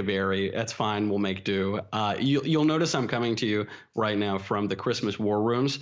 Airey. That's fine. We'll make do. You'll notice I'm coming to you right now from the Christmas war rooms.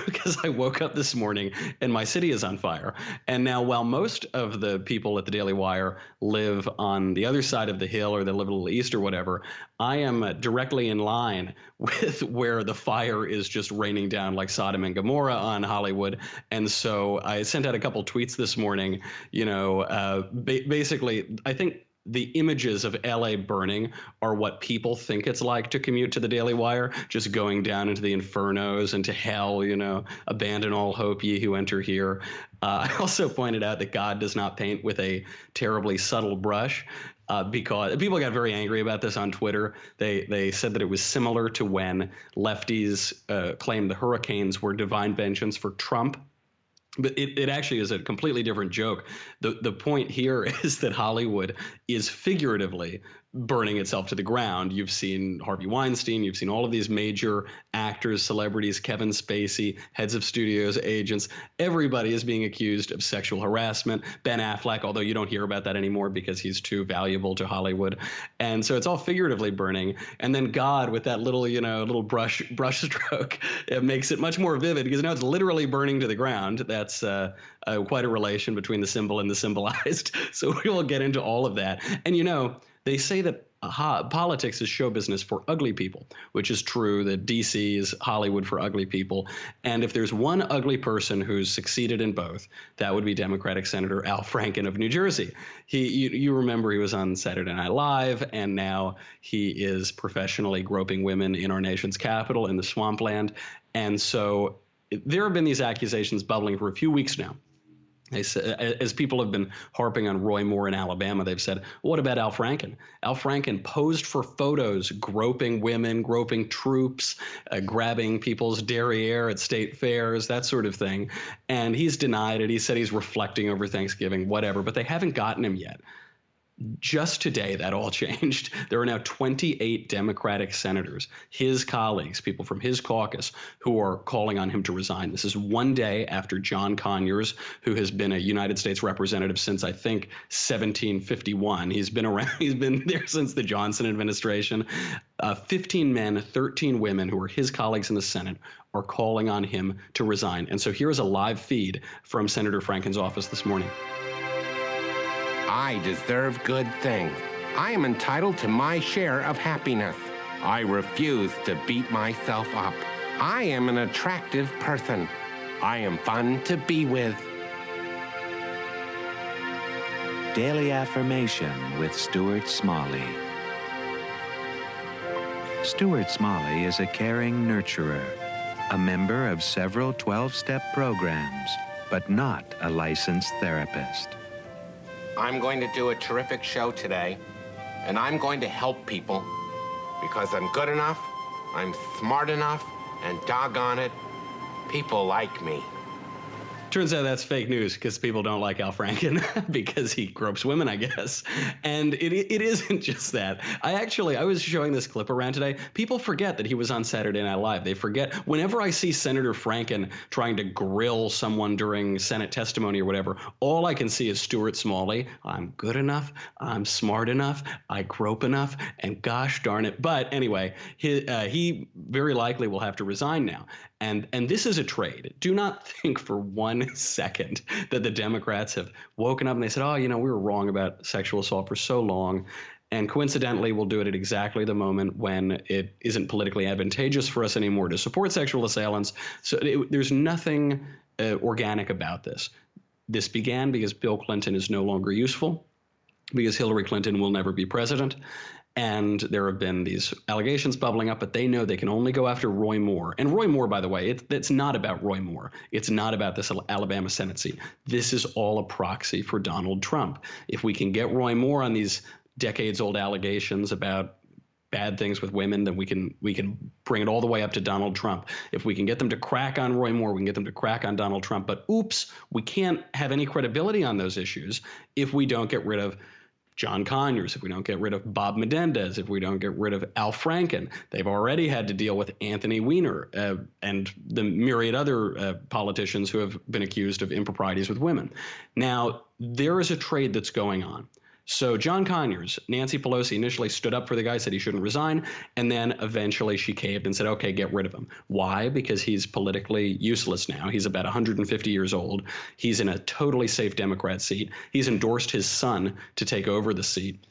Because I woke up this morning and my city is on fire. And now, while most of the people at the Daily Wire live on the other side of the hill or they live a little east or whatever, I am directly in line with where the fire is just raining down like Sodom and Gomorrah on Hollywood. And so I sent out a couple tweets this morning, basically, I think the images of LA burning are what people think it's like to commute to the Daily Wire, just going down into the infernos and to hell, abandon all hope ye who enter here. I also pointed out that God does not paint with a terribly subtle brush. Because people got very angry about this on Twitter. They said that it was similar to when lefties claimed the hurricanes were divine vengeance for Trump. But it actually is a completely different joke. The point here is that Hollywood is figuratively burning itself to the ground. You've seen Harvey Weinstein. You've seen all of these major actors, celebrities, Kevin Spacey, heads of studios, agents. Everybody is being accused of sexual harassment. Ben Affleck, although you don't hear about that anymore because he's too valuable to Hollywood. And so it's all figuratively burning. And then God, with that little brush stroke, it makes it much more vivid because now it's literally burning to the ground. That's quite a relation between the symbol and the symbolized. So we will get into all of that. And they say that politics is show business for ugly people, which is true, that DC is Hollywood for ugly people. And if there's one ugly person who's succeeded in both, that would be Democratic Senator Al Franken of New Jersey. You remember he was on Saturday Night Live, and now he is professionally groping women in our nation's capital in the swampland. And so there have been these accusations bubbling for a few weeks now. They said, as people have been harping on Roy Moore in Alabama, they've said, what about Al Franken? Al Franken posed for photos, groping women, groping troops, grabbing people's derriere at state fairs, that sort of thing. And he's denied it. He said he's reflecting over Thanksgiving, whatever, but they haven't gotten him yet. Just today, that all changed. There are now 28 Democratic senators, his colleagues, people from his caucus, who are calling on him to resign. This is one day after John Conyers, who has been a United States representative since, I think, 1751. He's been around. He's been there since the Johnson administration. 15 men, 13 women who are his colleagues in the Senate are calling on him to resign. And so here is a live feed from Senator Franken's office this morning. I deserve good things. I am entitled to my share of happiness. I refuse to beat myself up. I am an attractive person. I am fun to be with. Daily Affirmation with Stuart Smalley. Stuart Smalley is a caring nurturer, a member of several 12-step programs, but not a licensed therapist. I'm going to do a terrific show today, and I'm going to help people because I'm good enough, I'm smart enough, and doggone it, people like me. Turns out that's fake news because people don't like Al Franken because he gropes women, I guess. And it isn't just that. I was showing this clip around today. People forget that he was on Saturday Night Live. They forget. Whenever I see Senator Franken trying to grill someone during Senate testimony or whatever, all I can see is Stuart Smalley. I'm good enough. I'm smart enough. I grope enough. And gosh darn it. But anyway, he very likely will have to resign now. And this is a trade. Do not think for 1 second that the Democrats have woken up and they said, we were wrong about sexual assault for so long. And coincidentally, we'll do it at exactly the moment when it isn't politically advantageous for us anymore to support sexual assailants. So there's nothing organic about this. This began because Bill Clinton is no longer useful, because Hillary Clinton will never be president. And there have been these allegations bubbling up, but they know they can only go after Roy Moore. And Roy Moore, by the way, it's not about Roy Moore. It's not about this Alabama Senate seat. This is all a proxy for Donald Trump. If we can get Roy Moore on these decades-old allegations about bad things with women, then we can bring it all the way up to Donald Trump. If we can get them to crack on Roy Moore, we can get them to crack on Donald Trump. But oops, we can't have any credibility on those issues if we don't get rid of John Conyers, if we don't get rid of Bob Menendez, if we don't get rid of Al Franken. They've already had to deal with Anthony Weiner and the myriad other politicians who have been accused of improprieties with women. Now, there is a trade that's going on. So John Conyers, Nancy Pelosi initially stood up for the guy, said he shouldn't resign, and then eventually she caved and said, okay, get rid of him. Why? Because he's politically useless now. He's about 150 years old. He's in a totally safe Democrat seat. He's endorsed his son to take over the seat.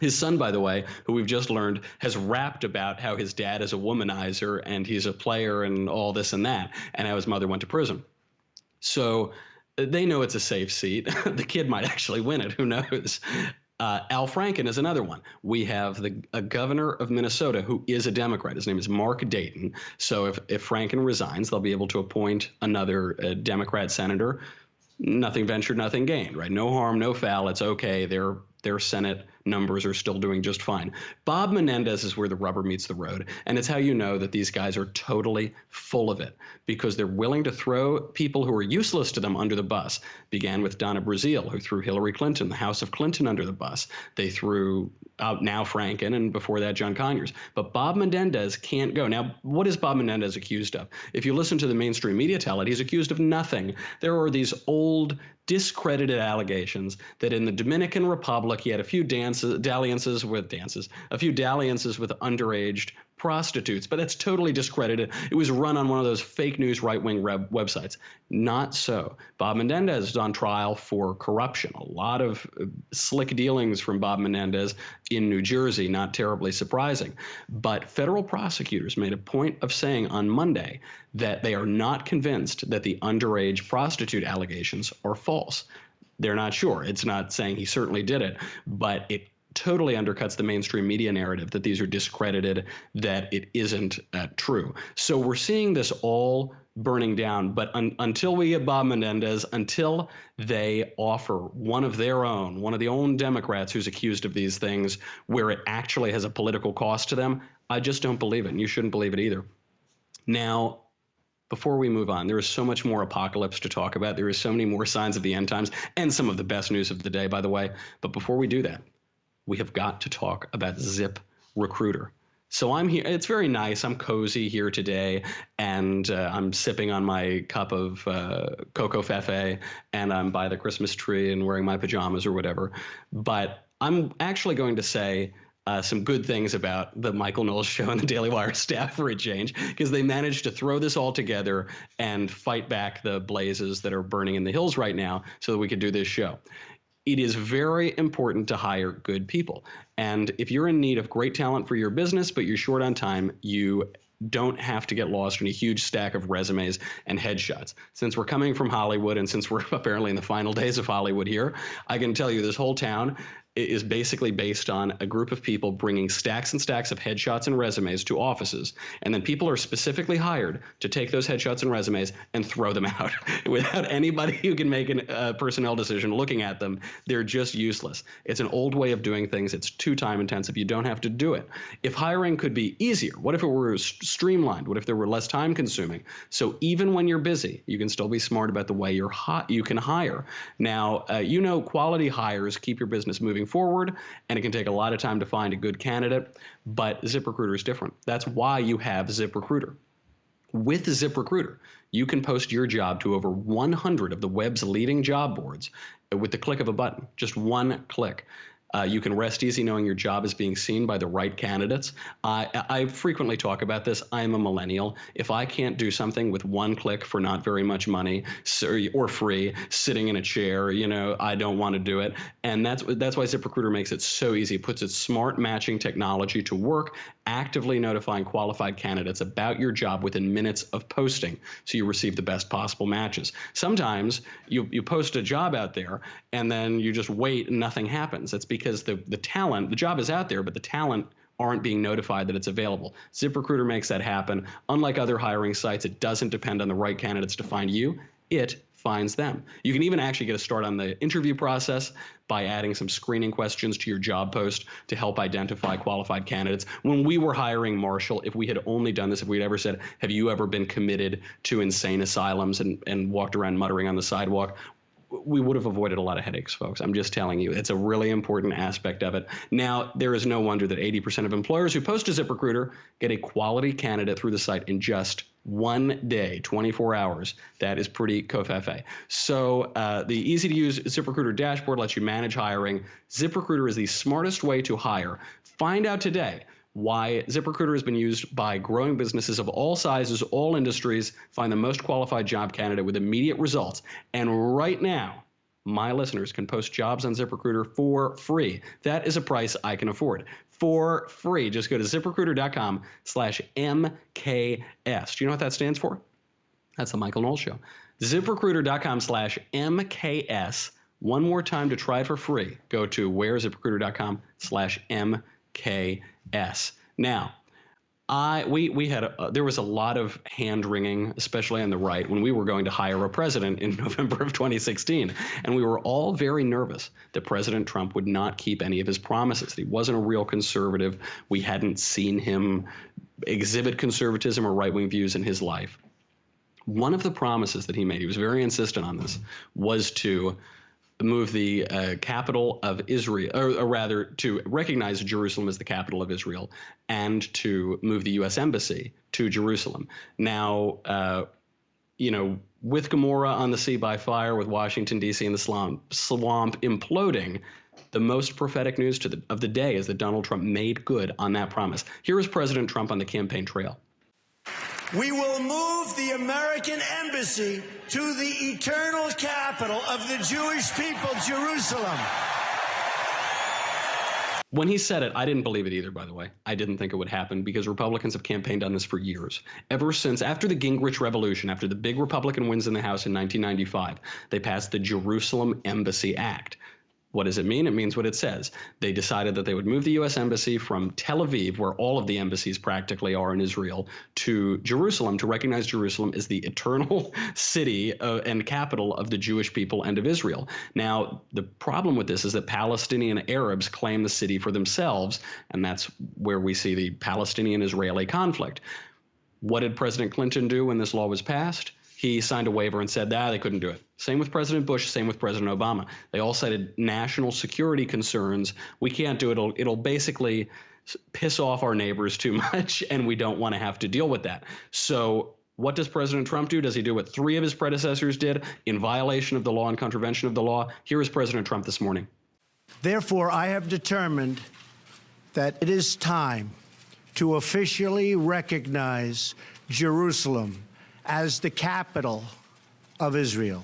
His son, by the way, who we've just learned, has rapped about how his dad is a womanizer and he's a player and all this and that, and how his mother went to prison. So they know it's a safe seat. The kid might actually win it. Who knows? Al Franken is another one. We have a governor of Minnesota who is a Democrat. His name is Mark Dayton. So if Franken resigns, they'll be able to appoint another Democrat senator. Nothing ventured, nothing gained, right? No harm, no foul. It's okay. Their Senate numbers are still doing just fine. Bob Menendez is where the rubber meets the road. And it's how you know that these guys are totally full of it, because they're willing to throw people who are useless to them under the bus. Began with Donna Brazile, who threw Hillary Clinton, the House of Clinton, under the bus. They threw out now Franken, and before that John Conyers. But Bob Menendez can't go. Now, what is Bob Menendez accused of? If you listen to the mainstream media tell it, he's accused of nothing. There are these old, discredited allegations that in the Dominican Republic he had a few dalliances with underage prostitutes, but that's totally discredited. It was run on one of those fake news right-wing websites. Not so. Bob Menendez is on trial for corruption. A lot of slick dealings from Bob Menendez in New Jersey, not terribly surprising. But federal prosecutors made a point of saying on Monday that they are not convinced that the underage prostitute allegations are false. They're not sure. It's not saying he certainly did it, but it totally undercuts the mainstream media narrative that these are discredited, that it isn't true. So we're seeing this all burning down. But until we get Bob Menendez, until they offer one of their own, one of the own Democrats who's accused of these things, where it actually has a political cost to them, I just don't believe it. And you shouldn't believe it either. Now, before we move on, there is so much more apocalypse to talk about. There is so many more signs of the end times, and some of the best news of the day, by the way. But before we do that, we have got to talk about ZipRecruiter. So I'm here. It's very nice. I'm cozy here today, and I'm sipping on my cup of cocoa fefe, and I'm by the Christmas tree and wearing my pajamas or whatever. But I'm actually going to say some good things about the Michael Knowles Show and the Daily Wire staff for a change, because they managed to throw this all together and fight back the blazes that are burning in the hills right now so that we could do this show. It is very important to hire good people. And if you're in need of great talent for your business, but you're short on time, you don't have to get lost in a huge stack of resumes and headshots. Since we're coming from Hollywood, and since we're apparently in the final days of Hollywood here, I can tell you this whole town is basically based on a group of people bringing stacks and stacks of headshots and resumes to offices. And then people are specifically hired to take those headshots and resumes and throw them out without anybody who can make a personnel decision looking at them. They're just useless. It's an old way of doing things. It's too time intensive. You don't have to do it. If hiring could be easier, what if it were streamlined? What if there were less time consuming? So even when you're busy, you can still be smart about the way you can hire. Now, quality hires keep your business moving forward, and it can take a lot of time to find a good candidate, but ZipRecruiter is different. That's why you have ZipRecruiter. With ZipRecruiter, you can post your job to over 100 of the web's leading job boards with the click of a button, just one click. You can rest easy knowing your job is being seen by the right candidates. I frequently talk about this. I'm a millennial. If I can't do something with one click for not very much money or free, sitting in a chair, I don't want to do it. And that's why ZipRecruiter makes it so easy. It puts its smart matching technology to work, actively notifying qualified candidates about your job within minutes of posting, so you receive the best possible matches. Sometimes you post a job out there and then you just wait and nothing happens. That's because the job is out there, but the talent aren't being notified that it's available. ZipRecruiter makes that happen. Unlike other hiring sites, it doesn't depend on the right candidates to find you. It finds them. You can even actually get a start on the interview process by adding some screening questions to your job post to help identify qualified candidates. When we were hiring Marshall, if we had only done this, if we'd ever said, have you ever been committed to insane asylums and walked around muttering on the sidewalk, we would have avoided a lot of headaches, folks. I'm just telling you, it's a really important aspect of it. Now, there is no wonder that 80% of employers who post to ZipRecruiter get a quality candidate through the site in just 1 day, 24 hours. That is pretty covfefe. So the easy-to-use ZipRecruiter dashboard lets you manage hiring. ZipRecruiter is the smartest way to hire. Find out today why ZipRecruiter has been used by growing businesses of all sizes, all industries. Find the most qualified job candidate with immediate results. And right now, my listeners can post jobs on ZipRecruiter for free. That is a price I can afford. For free. Just go to ZipRecruiter.com/MKS. Do you know what that stands for? That's the Michael Knowles Show. ZipRecruiter.com/MKS. One more time to try it for free. Go to ZipRecruiter.com/MKS. Now, there was a lot of hand wringing, especially on the right, when we were going to hire a president in November of 2016, and we were all very nervous that President Trump would not keep any of his promises. He wasn't a real conservative. We hadn't seen him exhibit conservatism or right-wing views in his life. One of the promises that he made, he was very insistent on this, was to move the capital of Israel, or rather to recognize Jerusalem as the capital of Israel, and to move the U.S. Embassy to Jerusalem. Now, with Gomorrah on the sea by fire, with Washington, D.C. in the swamp imploding, the most prophetic news of the day is that Donald Trump made good on that promise. Here is President Trump on the campaign trail. We will move the American embassy to the eternal capital of the Jewish people, Jerusalem. When he said it, I didn't believe it either, by the way. I didn't think it would happen because Republicans have campaigned on this for years. Ever since, after the Gingrich Revolution, after the big Republican wins in the House in 1995, they passed the Jerusalem Embassy Act. What does it mean? It means what it says. They decided that they would move the U.S. Embassy from Tel Aviv, where all of the embassies practically are in Israel, to Jerusalem, to recognize Jerusalem as the eternal city and capital of the Jewish people and of Israel. Now, the problem with this is that Palestinian Arabs claim the city for themselves, and that's where we see the Palestinian-Israeli conflict. What did President Clinton do when this law was passed? He signed a waiver and said, they couldn't do it. Same with President Bush, same with President Obama. They all cited national security concerns. We can't do it. It'll basically piss off our neighbors too much, and we don't want to have to deal with that. So what does President Trump do? Does he do what 3 of his predecessors did in violation of the law and contravention of the law? Here is President Trump this morning. Therefore, I have determined that it is time to officially recognize Jerusalem as the capital of Israel.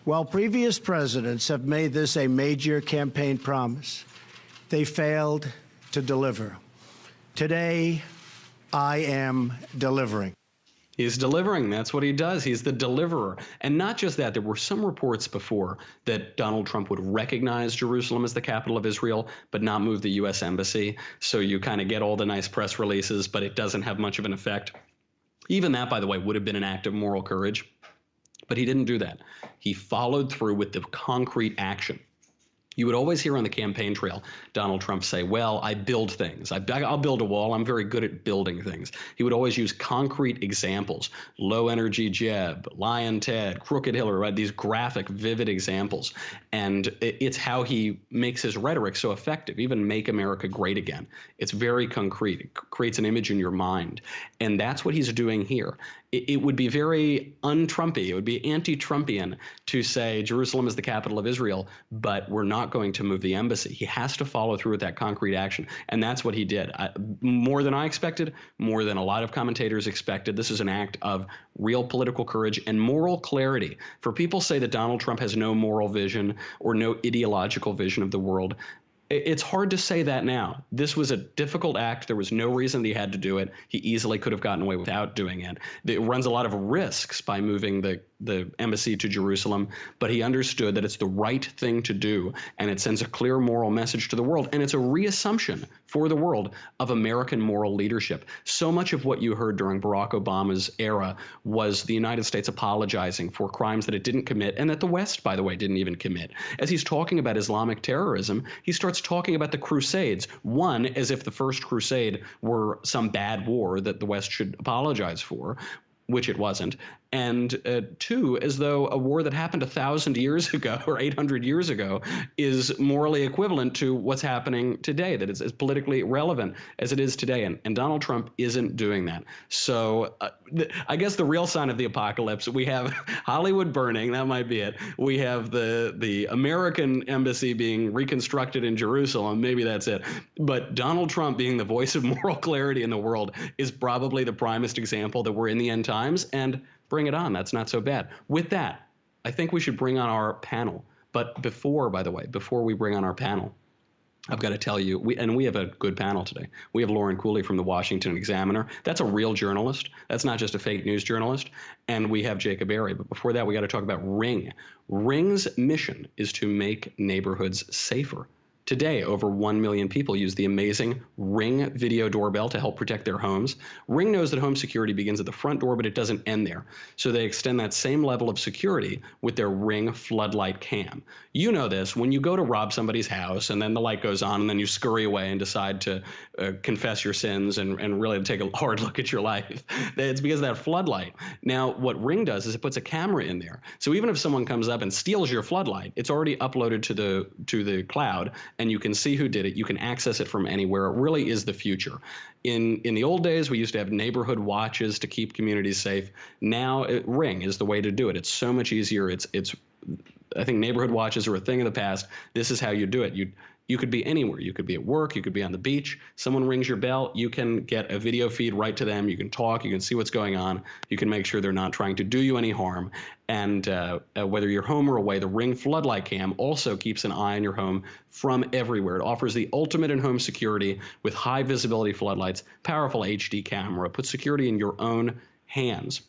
While previous presidents have made this a major campaign promise, they failed to deliver. Today, I am delivering. He's delivering. That's what he does. He's the deliverer. And not just that, there were some reports before that Donald Trump would recognize Jerusalem as the capital of Israel, but not move the U.S. Embassy. So you kind of get all the nice press releases, but it doesn't have much of an effect. Even that, by the way, would have been an act of moral courage. But he didn't do that. He followed through with the concrete action. You would always hear on the campaign trail Donald Trump say, well, I build things. I'll build a wall. I'm very good at building things. He would always use concrete examples. Low energy Jeb, Lion Ted, Crooked Hillary, right? These graphic, vivid examples. And it's how he makes his rhetoric so effective, even Make America Great Again. It's very concrete. It creates an image in your mind. And that's what he's doing here. It would be very un-Trumpy. It would be anti-Trumpian to say Jerusalem is the capital of Israel, but we're not going to move the embassy. He has to follow through with that concrete action, and that's what he did. More than I expected, more than a lot of commentators expected. This is an act of real political courage and moral clarity. For people say that Donald Trump has no moral vision or no ideological vision of the world, it's hard to say that now. This was a difficult act. There was no reason that he had to do it. He easily could have gotten away without doing it. It runs a lot of risks by moving the embassy to Jerusalem, but he understood that it's the right thing to do, and it sends a clear moral message to the world, and it's a reassumption for the world of American moral leadership. So much of what you heard during Barack Obama's era was the United States apologizing for crimes that it didn't commit, and that the West, by the way, didn't even commit. As he's talking about Islamic terrorism, he starts talking about the Crusades, one as if the First Crusade were some bad war that the West should apologize for, which it wasn't. And two, as though a war that happened 1,000 years ago or 800 years ago is morally equivalent to what's happening today, that it's as politically relevant as it is today. And Donald Trump isn't doing that. So I guess the real sign of the apocalypse, we have Hollywood burning. That might be it. We have the American embassy being reconstructed in Jerusalem. Maybe that's it. But Donald Trump being the voice of moral clarity in the world is probably the primest example that we're in the end times. And bring it on. That's not so bad. With that, I think we should bring on our panel. But before we bring on our panel, I've got to tell you, we have a good panel today. We have Loren Cooley from the Washington Examiner. That's a real journalist. That's not just a fake news journalist. And we have Jacob Airey. But before that, we got to talk about Ring. Ring's mission is to make neighborhoods safer. Today, over 1 million people use the amazing Ring video doorbell to help protect their homes. Ring knows that home security begins at the front door, but it doesn't end there. So they extend that same level of security with their Ring floodlight cam. You know this, when you go to rob somebody's house and then the light goes on and then you scurry away and decide to confess your sins and really take a hard look at your life, it's because of that floodlight. Now, what Ring does is it puts a camera in there. So even if someone comes up and steals your floodlight, it's already uploaded to the cloud, and you can see who did it. You can access it from anywhere. It really is the future. In the old days, we used to have neighborhood watches to keep communities safe. Now, Ring is the way to do it. It's so much easier. I think neighborhood watches are a thing of the past. This is how you do it. You could be anywhere. You could be at work. You could be on the beach. Someone rings your bell. You can get a video feed right to them. You can talk. You can see what's going on. You can make sure they're not trying to do you any harm. And whether you're home or away, the Ring floodlight cam also keeps an eye on your home from everywhere. It offers the ultimate in home security with high visibility floodlights, powerful HD camera, puts security in your own hands.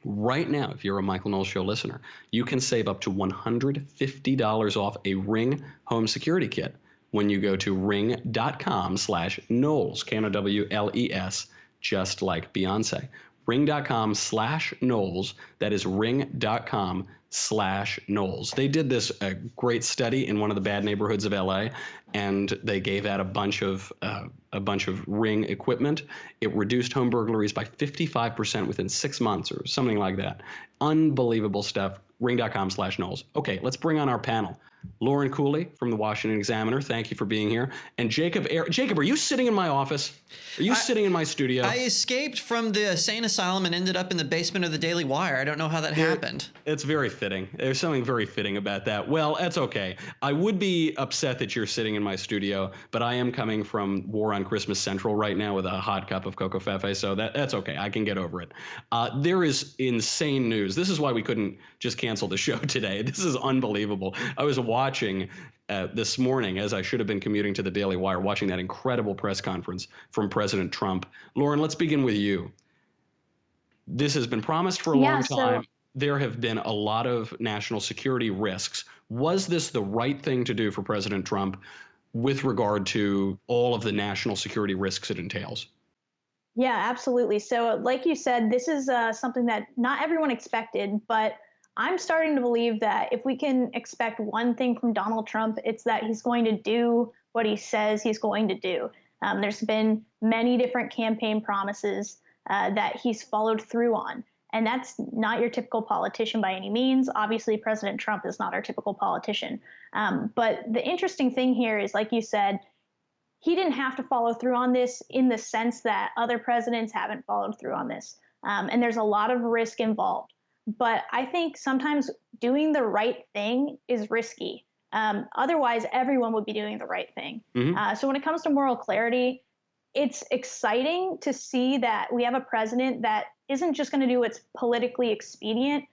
Right now, if you're a Michael Knowles Show listener, you can save up to $150 off a Ring home security kit when you go to ring.com/Knowles, Knowles, just like Beyonce. Ring.com/Knowles. That is ring.com/Knowles. They did this great study in one of the bad neighborhoods of LA, and they gave out a bunch of Ring equipment. It reduced home burglaries by 55% within 6 months or something like that. Unbelievable stuff. Ring.com/Knowles. Okay, let's bring on our panel. Loren Cooley from the Washington Examiner, thank you for being here. And Jacob Airey. Jacob, are you sitting in my office? Are you sitting in my studio? I escaped from the insane asylum and ended up in the basement of the Daily Wire. I don't know how that happened. It's very fitting. There's something very fitting about that. Well, that's okay. I would be upset that you're sitting in my studio, but I am coming from War on Christmas Central right now with a hot cup of Coco Fefe, so that's okay. I can get over it. There is insane news. This is why we couldn't just cancel the show today. This is unbelievable. I was watching this morning, as I should have been commuting to the Daily Wire, watching that incredible press conference from President Trump. Loren, let's begin with you. This has been promised for a long time. There have been a lot of national security risks. Was this the right thing to do for President Trump with regard to all of the national security risks it entails? Yeah, absolutely. So like you said, this is something that not everyone expected, but I'm starting to believe that if we can expect one thing from Donald Trump, it's that he's going to do what he says he's going to do. There's been many different campaign promises that he's followed through on. And that's not your typical politician by any means. Obviously, President Trump is not our typical politician. But the interesting thing here is, like you said, he didn't have to follow through on this in the sense that other presidents haven't followed through on this. And there's a lot of risk involved. But I think sometimes doing the right thing is risky. Otherwise, everyone would be doing the right thing. Mm-hmm. So when it comes to moral clarity, it's exciting to see that we have a president that isn't just going to do what's politically expedient,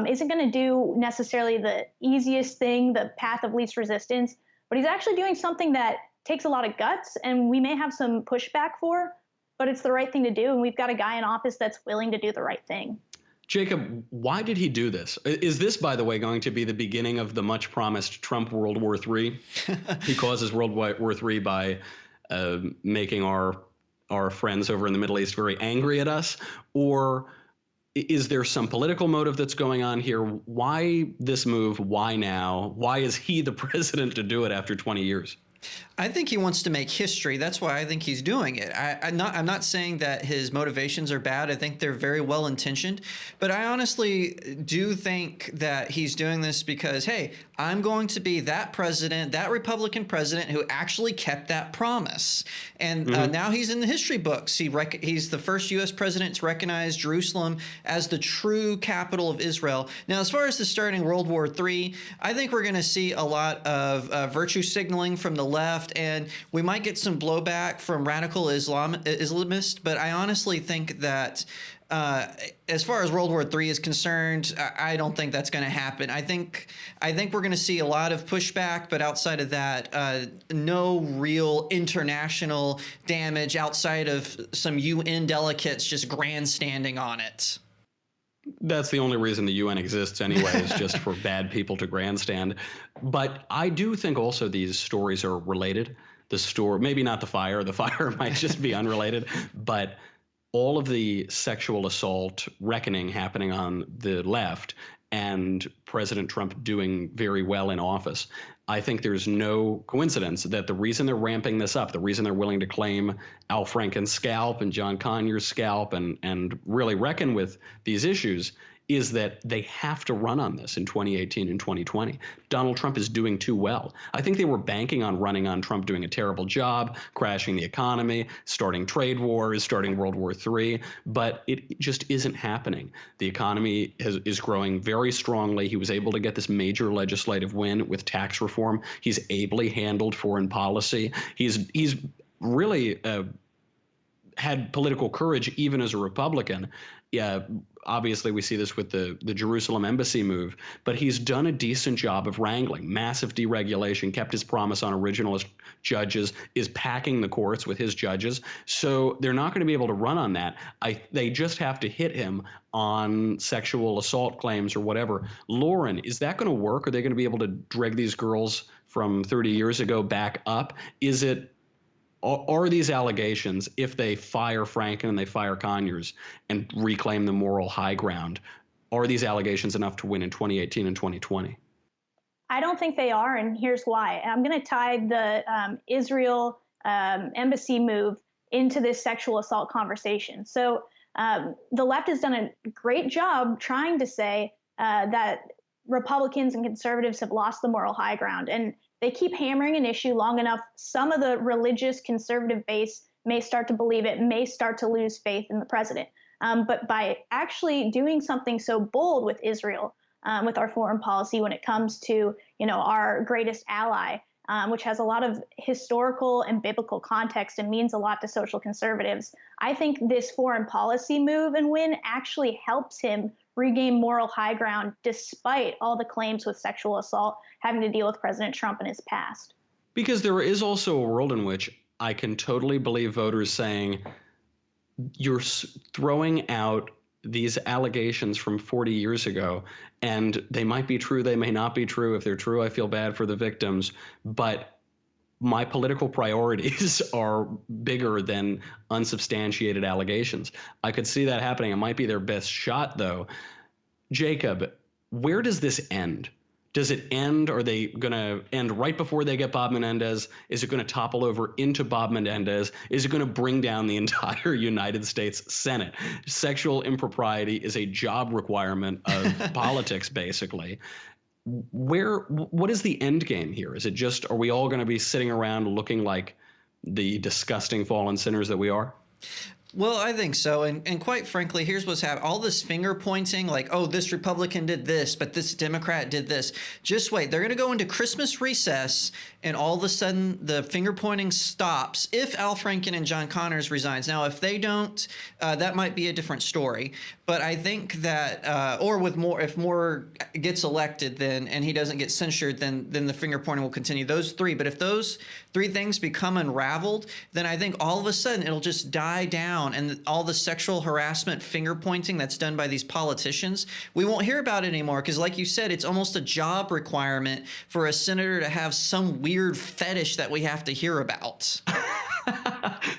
isn't going to do necessarily the easiest thing, the path of least resistance, but he's actually doing something that takes a lot of guts and we may have some pushback for, but it's the right thing to do. And we've got a guy in office that's willing to do the right thing. Jacob, why did he do this? Is this, by the way, going to be the beginning of the much promised Trump World War III? He causes World War III by making our friends over in the Middle East very angry at us? Or is there some political motive that's going on here? Why this move? Why now? Why is he the president to do it after 20 years? I think he wants to make history. That's why I think he's doing it. I'm not saying that his motivations are bad. I think they're very well intentioned, but I honestly do think that he's doing this because, hey, I'm going to be that president, that Republican president who actually kept that promise. And now he's in the history books. He's the first U.S. president to recognize Jerusalem as the true capital of Israel. Now, as far as the starting World War III, I think we're going to see a lot of virtue signaling from the left, and we might get some blowback from radical Islamists, but I honestly think that as far as World War III is concerned, I don't think that's going to happen. I think we're going to see a lot of pushback, but outside of that, no real international damage outside of some UN delegates just grandstanding on it. That's the only reason the UN exists anyway, is just for bad people to grandstand. But I do think also these stories are related. The story, maybe not the fire might just be unrelated, but all of the sexual assault reckoning happening on the left and President Trump doing very well in office. I think there's no coincidence that the reason they're ramping this up, the reason they're willing to claim Al Franken's scalp and John Conyers' scalp and really reckon with these issues is that they have to run on this in 2018 and 2020. Donald Trump is doing too well. I think they were banking on running on Trump doing a terrible job, crashing the economy, starting trade wars, starting World War III, but it just isn't happening. The economy is growing very strongly. He was able to get this major legislative win with tax reform. He's ably handled foreign policy. He's really had political courage even as a Republican. Yeah, obviously we see this with the Jerusalem embassy move, but he's done a decent job of wrangling. Massive deregulation, kept his promise on originalist judges, is packing the courts with his judges. So they're not going to be able to run on that. They just have to hit him on sexual assault claims or whatever. Loren, is that going to work? Are they going to be able to drag these girls from 30 years ago back up? Are these allegations, if they fire Franken and they fire Conyers and reclaim the moral high ground, are these allegations enough to win in 2018 and 2020? I don't think they are, and here's why. I'm going to tie the Israel embassy move into this sexual assault conversation. So the left has done a great job trying to say that Republicans and conservatives have lost the moral high ground, and they keep hammering an issue long enough. Some of the religious conservative base may start to believe it, may start to lose faith in the president. But by actually doing something so bold with Israel, with our foreign policy when it comes to, our greatest ally, which has a lot of historical and biblical context and means a lot to social conservatives, I think this foreign policy move and win actually helps him regain moral high ground despite all the claims with sexual assault having to deal with President Trump in his past. Because there is also a world in which I can totally believe voters saying, you're throwing out these allegations from 40 years ago, and they might be true, they may not be true. If they're true, I feel bad for the victims, but my political priorities are bigger than unsubstantiated allegations. I could see that happening. It might be their best shot, though. Jacob, where does this end? Does it end? Are they going to end right before they get Bob Menendez? Is it going to topple over into Bob Menendez? Is it going to bring down the entire United States Senate? Sexual impropriety is a job requirement of politics, basically. What is the end game here? Is it just, are we all going to be sitting around looking like the disgusting fallen sinners that we are? Well, I think so. And quite frankly, here's what's happening. All this finger pointing, like, oh, this Republican did this, but this Democrat did this. Just wait. They're going to go into Christmas recess, and all of a sudden the finger pointing stops if Al Franken and John Conyers resigns. Now, if they don't, that might be a different story. But I think that, if Moore gets elected, then and he doesn't get censured, then the finger pointing will continue. Those three. But if those three things become unraveled, then I think all of a sudden it'll just die down. And all the sexual harassment finger pointing that's done by these politicians, we won't hear about it anymore because, like you said, it's almost a job requirement for a senator to have some weird fetish that we have to hear about.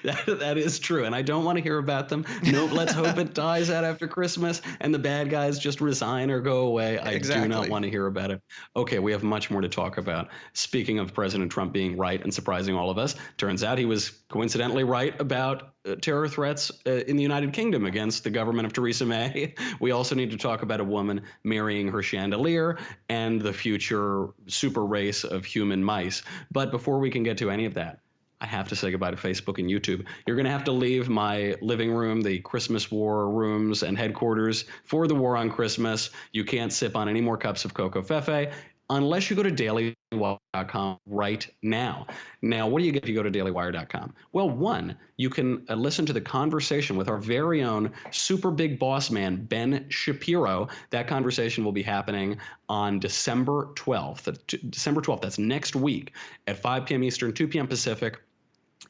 That is true, and I don't want to hear about them. No, let's hope it dies out after Christmas and the bad guys just resign or go away. I do not want to hear about it. Okay, we have much more to talk about. Speaking of President Trump being right and surprising all of us, turns out he was coincidentally right about terror threats in the United Kingdom against the government of Theresa May. We also need to talk about a woman marrying her chandelier and the future super race of human mice. But before we can get to any of that, I have to say goodbye to Facebook and YouTube. You're going to have to leave my living room, the Christmas war rooms and headquarters for the war on Christmas. You can't sip on any more cups of Coco Fefe unless you go to dailywire.com right now. Now, what do you get if you go to dailywire.com? Well, one, you can listen to the conversation with our very own super big boss man, Ben Shapiro. That conversation will be happening on December 12th. December 12th, that's next week at 5 p.m. Eastern, 2 p.m. Pacific.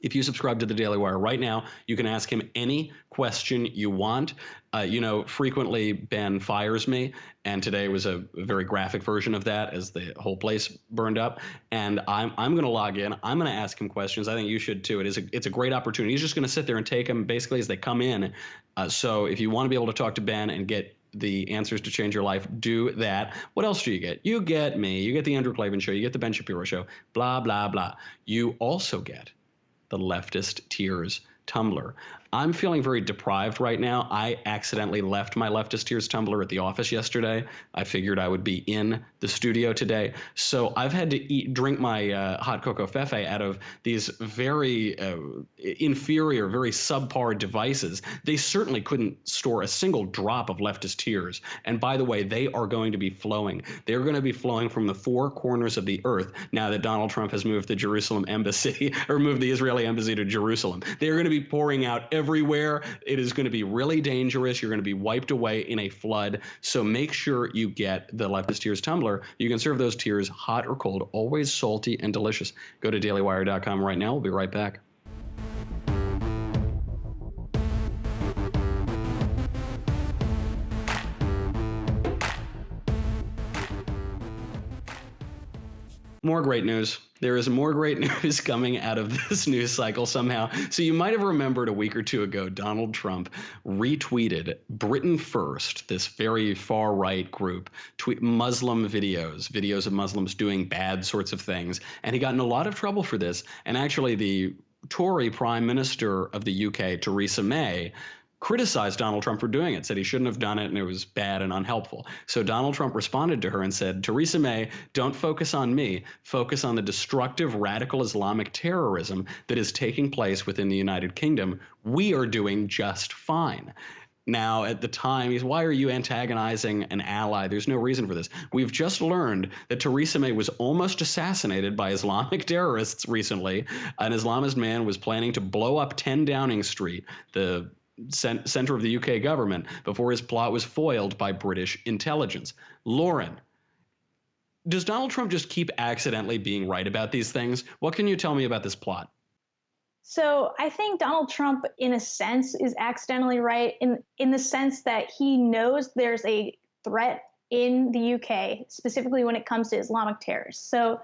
If you subscribe to the Daily Wire right now, you can ask him any question you want. Frequently Ben fires me, and today was a very graphic version of that as the whole place burned up. And I'm going to log in. I'm going to ask him questions. I think you should too. It's a great opportunity. He's just going to sit there and take them basically as they come in. So if you want to be able to talk to Ben and get the answers to change your life, do that. What else do you get? You get me. You get the Andrew Klavan Show. You get the Ben Shapiro Show. Blah, blah, blah. You also get the Leftist Tears Tumblr. I'm feeling very deprived right now. I accidentally left my Leftist Tears Tumblr at the office yesterday. I figured I would be in the studio today. So I've had to drink my hot cocoa fefe out of these very inferior, very subpar devices. They certainly couldn't store a single drop of leftist tears. And by the way, they are going to be flowing. They're going to be flowing from the four corners of the earth now that Donald Trump has moved the Jerusalem embassy or moved the Israeli embassy to Jerusalem. They're going to be pouring out everywhere. It is going to be really dangerous. You're going to be wiped away in a flood. So make sure you get the Leftist Tears Tumbler. You can serve those tears hot or cold, always salty and delicious. Go to dailywire.com right now. We'll be right back. More great news. There is more great news coming out of this news cycle somehow. So you might have remembered a week or two ago, Donald Trump retweeted Britain First, this very far-right group, Muslim videos of Muslims doing bad sorts of things. And he got in a lot of trouble for this. And actually, the Tory Prime Minister of the UK, Theresa May, criticized Donald Trump for doing it, said he shouldn't have done it and it was bad and unhelpful. So Donald Trump responded to her and said, Theresa May, don't focus on me. Focus on the destructive radical Islamic terrorism that is taking place within the United Kingdom. We are doing just fine. Now, at the time, why are you antagonizing an ally? There's no reason for this. We've just learned that Theresa May was almost assassinated by Islamic terrorists recently. An Islamist man was planning to blow up 10 Downing Street, the center of the UK government, before his plot was foiled by British intelligence. Loren, does Donald Trump just keep accidentally being right about these things? What can you tell me about this plot? So I think Donald Trump, in a sense, is accidentally right in the sense that he knows there's a threat in the UK, specifically when it comes to Islamic terrorists. So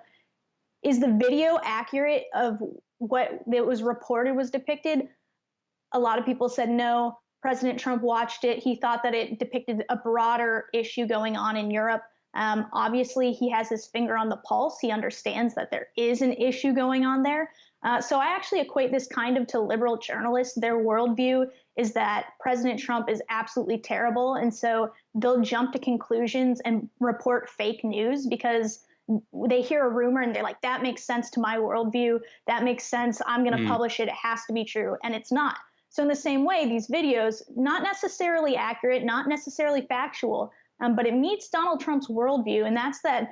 is the video accurate of what it was reported was depicted? A lot of people said no. President Trump watched it. He thought that it depicted a broader issue going on in Europe. Obviously, he has his finger on the pulse. He understands that there is an issue going on there. So I actually equate this kind of to liberal journalists. Their worldview is that President Trump is absolutely terrible. And so they'll jump to conclusions and report fake news because they hear a rumor and they're like, that makes sense to my worldview. That makes sense. I'm going to publish it. It has to be true. And it's not. So in the same way, these videos, not necessarily accurate, not necessarily factual, but it meets Donald Trump's worldview, and that's that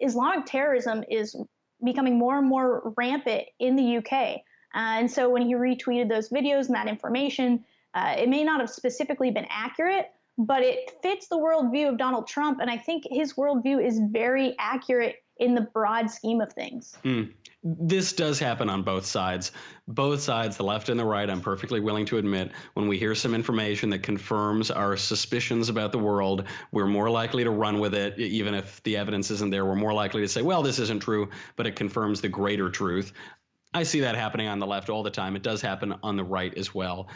Islamic terrorism is becoming more and more rampant in the UK. And so when he retweeted those videos and that information, it may not have specifically been accurate, but it fits the worldview of Donald Trump, and I think his worldview is very accurate in the broad scheme of things. This does happen on both sides. Both sides, the left and the right, I'm perfectly willing to admit, when we hear some information that confirms our suspicions about the world, we're more likely to run with it. Even if the evidence isn't there, we're more likely to say, well, this isn't true, but it confirms the greater truth. I see that happening on the left all the time. It does happen on the right as well.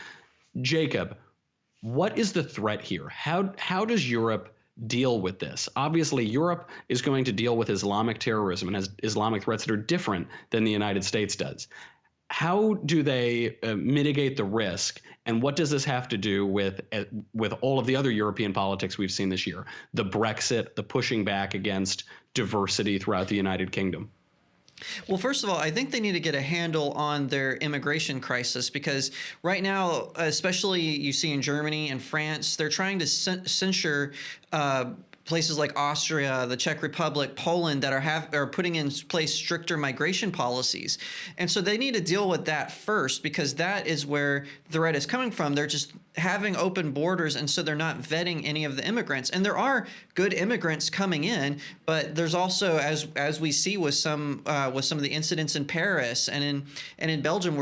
Jacob, what is the threat here? How does Europe deal with this? Obviously, Europe is going to deal with Islamic terrorism and has Islamic threats that are different than the United States does. How do they mitigate the risk, and what does this have to do with all of the other European politics we've seen this year? The Brexit, the pushing back against diversity throughout the United Kingdom. Well, first of all, I think they need to get a handle on their immigration crisis, because right now, especially you see in Germany and France, they're trying to censure places like Austria, the Czech Republic, Poland that are putting in place stricter migration policies. And so they need to deal with that first, because that is where the threat is coming from. They're just having open borders, and so they're not vetting any of the immigrants. And there are good immigrants coming in, but there's also, as we see with some of the incidents in Paris and in Belgium,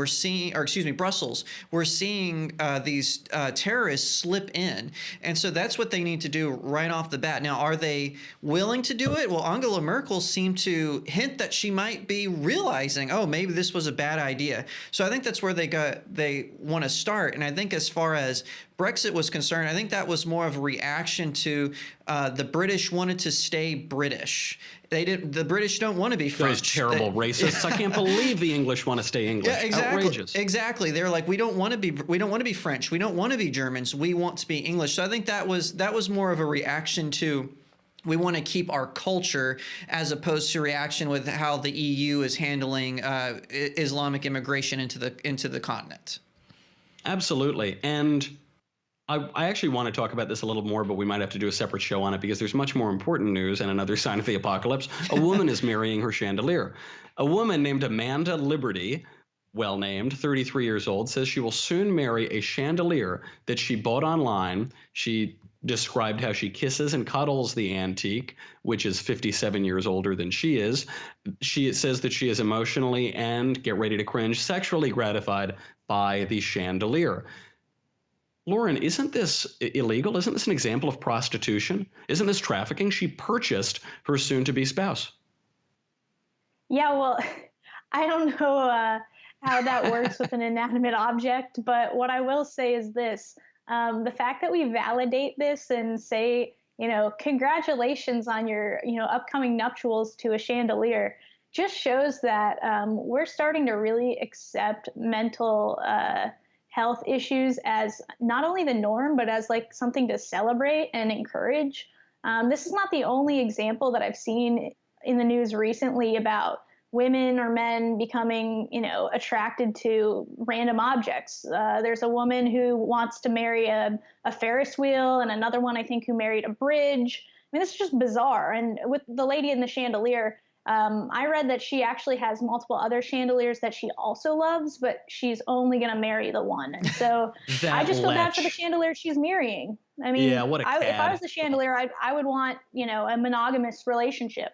Brussels, we're seeing these terrorists slip in. And so that's what they need to do right off the bat. Now, are they willing to do it? Well, Angela Merkel seemed to hint that she might be realizing, oh, maybe this was a bad idea. So I think that's where they want to start. And I think as far as Brexit was concerned, I think that was more of a reaction to the British wanted to stay British. The British don't want to be French. Those terrible racists. I can't believe the English want to stay English. Yeah, exactly. Outrageous. Exactly. They're like, we don't want to be French. We don't want to be Germans. We want to be English. So I think that was more of a reaction to, we want to keep our culture, as opposed to reaction with how the EU is handling Islamic immigration into the continent. Absolutely. And I actually want to talk about this a little more, but we might have to do a separate show on it, because there's much more important news and another sign of the apocalypse. A woman is marrying her chandelier. A woman named Amanda Liberty, well named, 33 years old, says she will soon marry a chandelier that she bought online. She described how she kisses and cuddles the antique, which is 57 years older than she is. She says that she is emotionally and, get ready to cringe, sexually gratified by the chandelier. Loren, isn't this illegal? Isn't this an example of prostitution? Isn't this trafficking? She purchased her soon-to-be spouse. Yeah, well, I don't know how that works with an inanimate object, but what I will say is this. The fact that we validate this and say, congratulations on your, upcoming nuptials to a chandelier, just shows that we're starting to really accept mental health issues as not only the norm, but as like something to celebrate and encourage. This is not the only example that I've seen in the news recently about women or men becoming, attracted to random objects. There's a woman who wants to marry a Ferris wheel, and another one, I think, who married a bridge. I mean, this is just bizarre. And with the lady in the chandelier, I read that she actually has multiple other chandeliers that she also loves, but she's only going to marry the one. And so I just feel bad for the chandelier she's marrying. I mean, yeah, what a cad. If I was the chandelier, I would want, a monogamous relationship.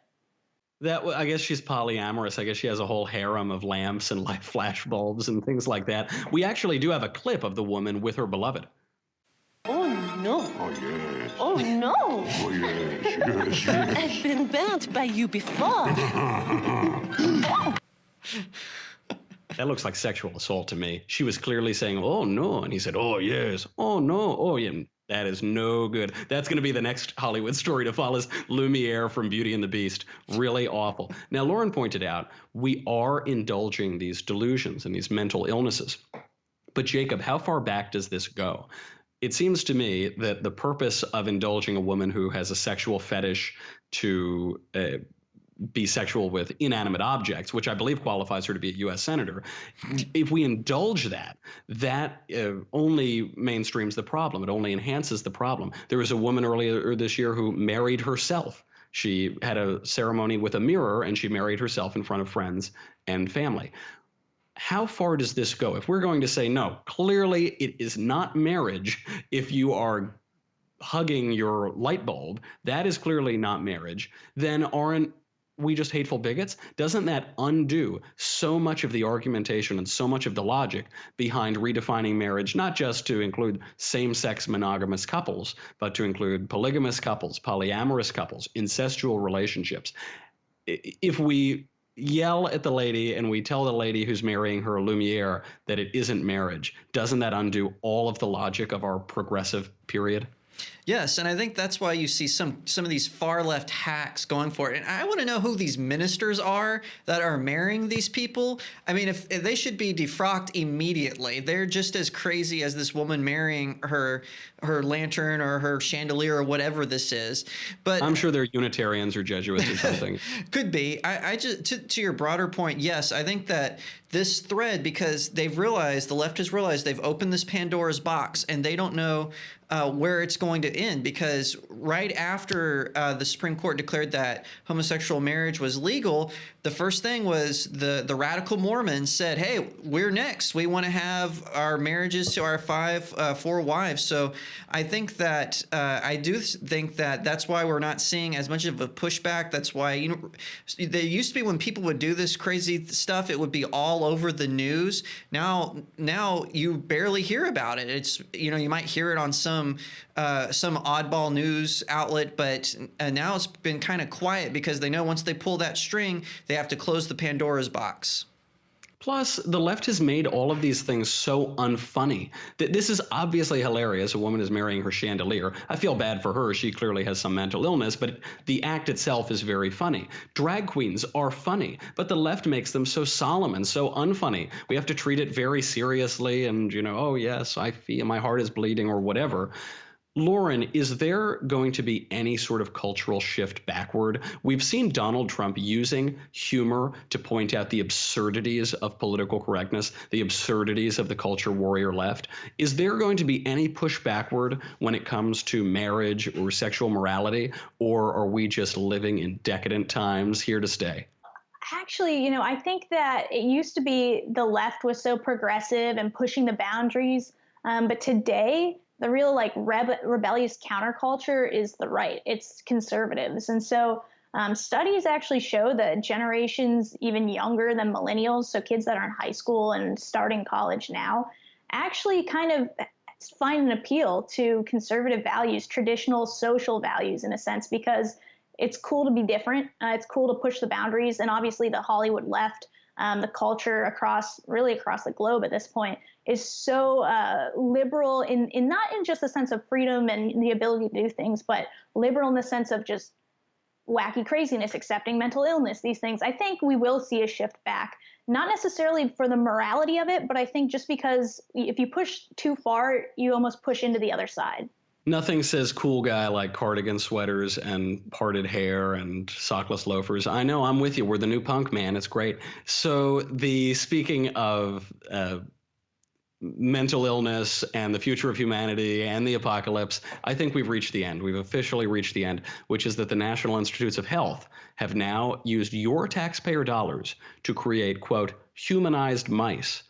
I guess she's polyamorous. I guess she has a whole harem of lamps and like flash bulbs and things like that. We actually do have a clip of the woman with her beloved. Oh, no. Oh, yes. Oh, no. Oh, yes, yes. I've been burnt by you before. That looks like sexual assault to me. She was clearly saying, oh, no. And he said, oh, yes. Oh, no. Oh, yeah. That is no good. That's going to be the next Hollywood story to follow, is Lumiere from Beauty and the Beast. Really awful. Now, Loren pointed out, we are indulging these delusions and these mental illnesses. But Jacob, how far back does this go? It seems to me that the purpose of indulging a woman who has a sexual fetish to be sexual with inanimate objects, which I believe qualifies her to be a U.S. senator, if we indulge that only mainstreams the problem. It only enhances the problem. There was a woman earlier this year who married herself. She had a ceremony with a mirror, and she married herself in front of friends and family. How far does this go? If we're going to say, no, clearly it is not marriage if you are hugging your light bulb, that is clearly not marriage, then aren't we just hateful bigots? Doesn't that undo so much of the argumentation and so much of the logic behind redefining marriage, not just to include same-sex monogamous couples, but to include polygamous couples, polyamorous couples, incestual relationships? If we yell at the lady and we tell the lady who's marrying her Lumiere that it isn't marriage, doesn't that undo all of the logic of our progressive period? Yes, and I think that's why you see some of these far left hacks going for it. And I want to know who these ministers are that are marrying these people. I mean, if they should be defrocked immediately. They're just as crazy as this woman marrying her lantern or her chandelier or whatever this is. But I'm sure they're Unitarians or Jesuits or something. Could be. I just to your broader point, yes, I think that this thread, because they've realized, the left has realized they've opened this Pandora's box and they don't know where it's going to end, because right after the Supreme Court declared that homosexual marriage was legal, the first thing was the radical Mormons said, hey, we're next. We want to have our marriages to our four wives. So I think that I do think that that's why we're not seeing as much of a pushback. That's why, there used to be when people would do this crazy stuff, it would be all over the news. Now you barely hear about it. It's, you might hear it on some oddball news outlet, but now it's been kind of quiet because they know once they pull that string, they have to close the Pandora's box. Plus, the left has made all of these things so unfunny that this is obviously hilarious. A woman is marrying her chandelier. I feel bad for her. She clearly has some mental illness, but the act itself is very funny. Drag queens are funny, but the left makes them so solemn and so unfunny. We have to treat it very seriously and, oh, yes, I feel my heart is bleeding or whatever. Loren, is there going to be any sort of cultural shift backward? We've seen Donald Trump using humor to point out the absurdities of political correctness, the absurdities of the culture warrior left. Is there going to be any push backward when it comes to marriage or sexual morality, or are we just living in decadent times here to stay? Actually, I think that it used to be the left was so progressive and pushing the boundaries, but today the real rebellious counterculture is the right. It's conservatives. And so studies actually show that generations even younger than millennials, so kids that are in high school and starting college now, actually kind of find an appeal to conservative values, traditional social values in a sense, because it's cool to be different. It's cool to push the boundaries. And obviously the Hollywood left, the culture across the globe at this point is so liberal in not in just the sense of freedom and the ability to do things, but liberal in the sense of just wacky craziness, accepting mental illness, these things. I think we will see a shift back, not necessarily for the morality of it, but I think just because if you push too far, you almost push into the other side. Nothing says cool guy like cardigan sweaters and parted hair and sockless loafers. I know, I'm with you. We're the new punk, man. It's great. So speaking of mental illness and the future of humanity and the apocalypse, I think we've reached the end. We've officially reached the end, which is that the National Institutes of Health have now used your taxpayer dollars to create, quote, humanized mice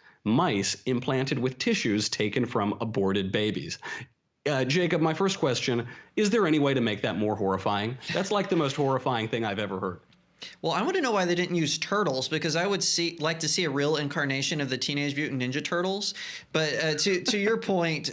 implanted with tissues taken from aborted babies. Jacob, my first question, is there any way to make that more horrifying? That's like the most horrifying thing I've ever heard. Well, I want to know why they didn't use turtles, because I would like to see a real incarnation of the Teenage Mutant Ninja Turtles. But to your point,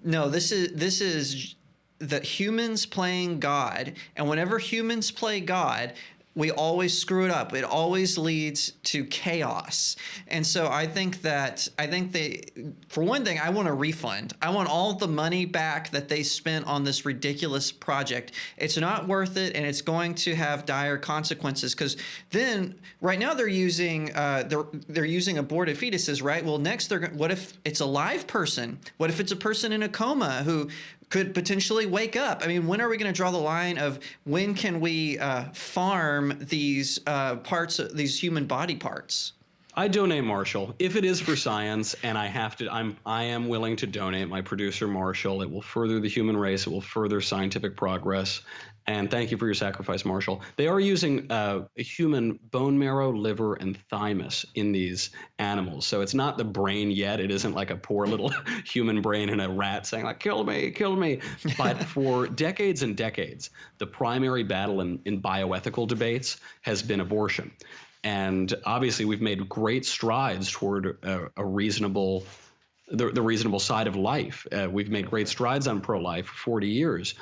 no, this is the humans playing God, and whenever humans play God, we always screw it up. It always leads to chaos. And so I think for one thing, I want a refund. I want all the money back that they spent on this ridiculous project. It's not worth it, and it's going to have dire consequences, because then right now they're using aborted fetuses, right? Well, next what if it's a live person? What if it's a person in a coma who could potentially wake up? I mean, when are we going to draw the line of when can we farm these parts, these human body parts? I donate Marshall if it is for science, and I am willing to donate my producer Marshall. It will further the human race. It will further scientific progress. And thank you for your sacrifice, Marshall. They are using a human bone marrow, liver, and thymus in these animals. So it's not the brain yet. It isn't like a poor little human brain in a rat saying, like, kill me, kill me. But for decades and decades, the primary battle in bioethical debates has been abortion. And obviously, we've made great strides toward a reasonable, the reasonable side of life. We've made great strides on pro-life for 40 years.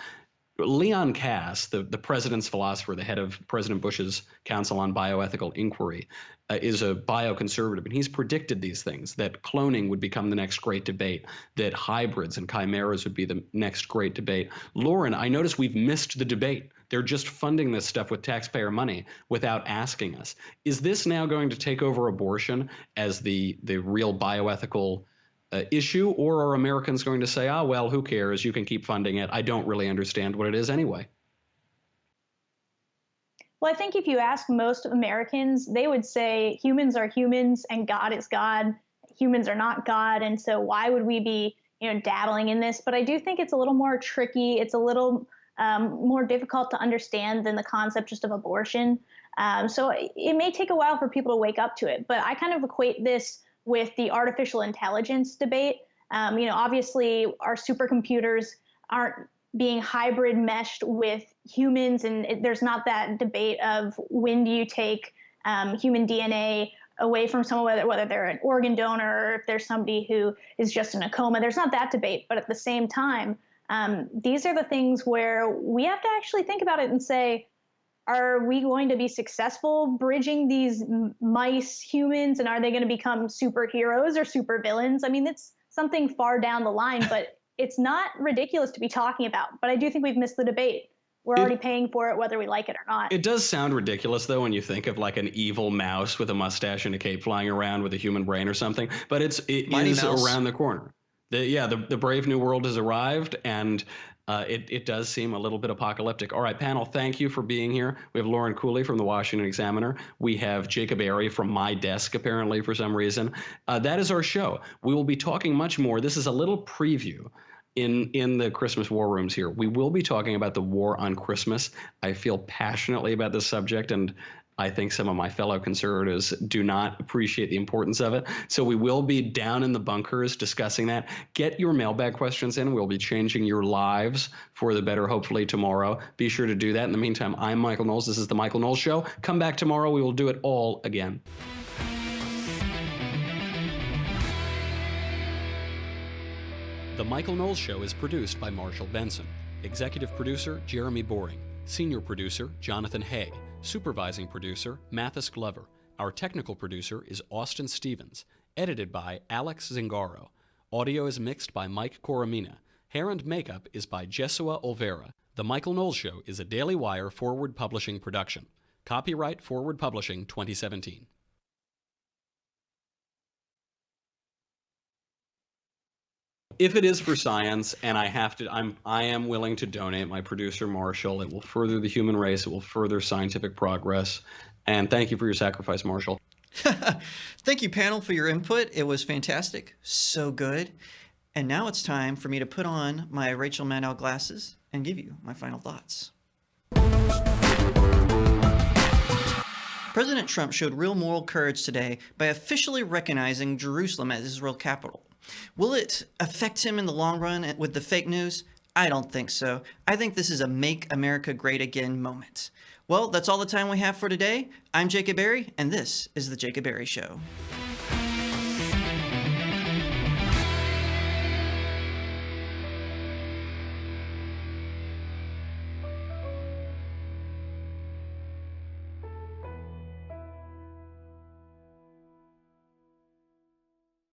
Leon Kass, the president's philosopher, the head of President Bush's Council on Bioethical Inquiry, is a bioconservative, and he's predicted these things, that cloning would become the next great debate, that hybrids and chimeras would be the next great debate. Loren, I notice we've missed the debate. They're just funding this stuff with taxpayer money without asking us. Is this now going to take over abortion as the real bioethical issue, or are Americans going to say, ah, well, who cares? You can keep funding it. I don't really understand what it is anyway. Well, I think if you ask most Americans, they would say humans are humans and God is God. Humans are not God. And so why would we be, dabbling in this? But I do think it's a little more tricky. It's a little more difficult to understand than the concept just of abortion. So it may take a while for people to wake up to it. But I kind of equate this with the artificial intelligence debate. Obviously our supercomputers aren't being hybrid meshed with humans, and there's not that debate of when do you take human DNA away from someone, whether they're an organ donor or if there's somebody who is just in a coma. There's not that debate, but at the same time, these are the things where we have to actually think about it and say, are we going to be successful bridging these mice humans, and are they going to become superheroes or supervillains? I mean, it's something far down the line, but it's not ridiculous to be talking about. But I do think we've missed the debate. We're already paying for it, whether we like it or not. It does sound ridiculous, though, when you think of like an evil mouse with a mustache and a cape flying around with a human brain or something. But it is around the corner. The brave new world has arrived, and it does seem a little bit apocalyptic. All right, panel, thank you for being here. We have Loren Cooley from the Washington Examiner. We have Jacob Airey from my desk, apparently, for some reason. That is our show. We will be talking much more. This is a little preview in the Christmas war rooms here. We will be talking about the war on Christmas. I feel passionately about this subject, and I think some of my fellow conservatives do not appreciate the importance of it. So we will be down in the bunkers discussing that. Get your mailbag questions in. We'll be changing your lives for the better, hopefully, tomorrow. Be sure to do that. In the meantime, I'm Michael Knowles. This is The Michael Knowles Show. Come back tomorrow. We will do it all again. The Michael Knowles Show is produced by Marshall Benson. Executive producer, Jeremy Boring. Senior producer, Jonathan Hay. Supervising producer, Mathis Glover. Our technical producer is Austin Stevens. Edited by Alex Zingaro. Audio is mixed by Mike Coromina. Hair and makeup is by Jesua Olvera. The Michael Knowles Show is a Daily Wire Forward Publishing production. Copyright Forward Publishing 2017. If it is for science, and I am willing to donate, my producer Marshall. It will further the human race. It will further scientific progress. And thank you for your sacrifice, Marshall. Thank you, panel, for your input. It was fantastic. So good. And now it's time for me to put on my Rachel Maddow glasses and give you my final thoughts. President Trump showed real moral courage today by officially recognizing Jerusalem as Israel's capital. Will it affect him in the long run with the fake news? I don't think so. I think this is a Make America Great Again moment. Well, that's all the time we have for today. I'm Jacob Airey, and this is The Jacob Airey Show.